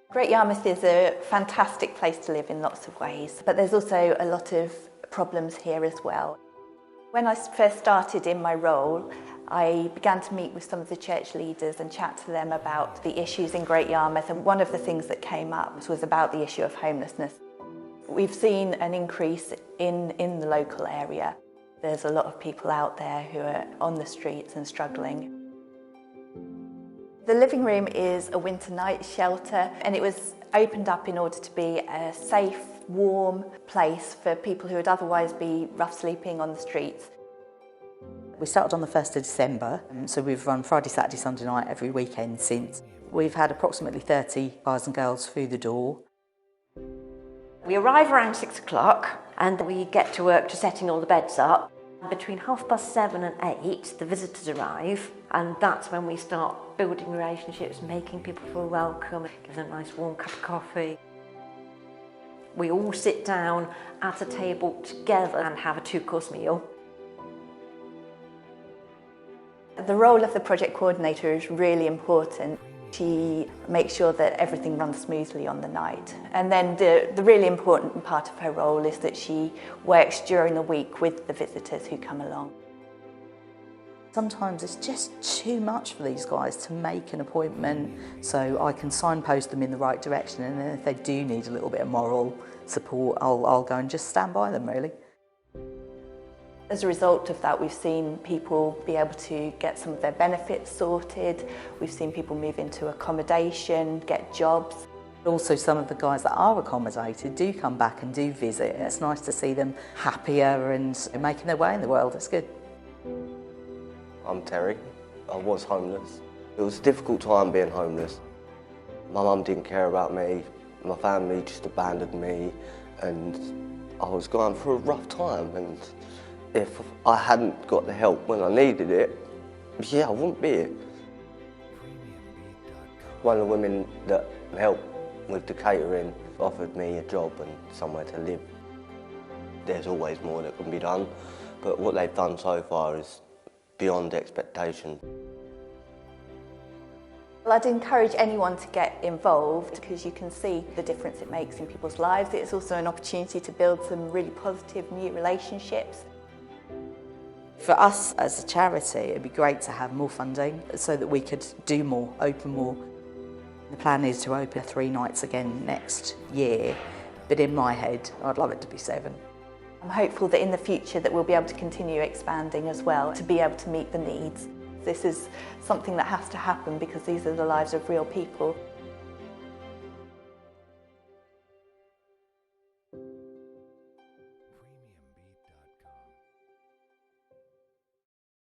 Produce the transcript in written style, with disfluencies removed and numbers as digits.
Great Yarmouth is a fantastic place to live in lots of ways, but there's also a lot of problems here as well. When I first started in my role, I began to meet with some of the church leaders and chat to them about the issues in Great Yarmouth, and one of the things that came up was about the issue of homelessness. We've seen an increase in the local area. There's a lot of people out there who are on the streets and struggling. The living room is a winter night shelter, and it was opened up in order to be a safe, warm place for people who would otherwise be rough sleeping on the streets. We started on the 1st of December, so we've run Friday, Saturday, Sunday night every weekend since. We've had approximately 30 guys and girls through the door. We arrive around 6 o'clock and we get to work to setting all the beds up. Between 7:30 and 8, the visitors arrive, and that's when we start building relationships, making people feel welcome, give them a nice warm cup of coffee. We all sit down at a table together and have a 2-course meal. The role of the project coordinator is really important. She makes sure that everything runs smoothly on the night. And then the really important part of her role is that she works during the week with the visitors who come along. Sometimes it's just too much for these guys to make an appointment, so I can signpost them in the right direction, and then if they do need a little bit of moral support, I'll go and just stand by them, really. As a result of that, we've seen people be able to get some of their benefits sorted. We've seen people move into accommodation, get jobs. Also, some of the guys that are accommodated do come back and do visit. It's nice to see them happier and making their way in the world. It's good. I'm Terry. I was homeless. It was a difficult time being homeless. My mum didn't care about me. My family just abandoned me, and I was going through a rough time. And if I hadn't got the help when I needed it, I wouldn't be here. One of the women that helped with the catering offered me a job and somewhere to live. There's always more that can be done, but what they've done so far is beyond expectation. Well, I'd encourage anyone to get involved because you can see the difference it makes in people's lives. It's also an opportunity to build some really positive new relationships. For us as a charity, it'd be great to have more funding so that we could do more, open more. The plan is to open 3 nights again next year, but in my head, I'd love it to be 7. I'm hopeful that in the future that we'll be able to continue expanding as well to be able to meet the needs. This is something that has to happen because these are the lives of real people.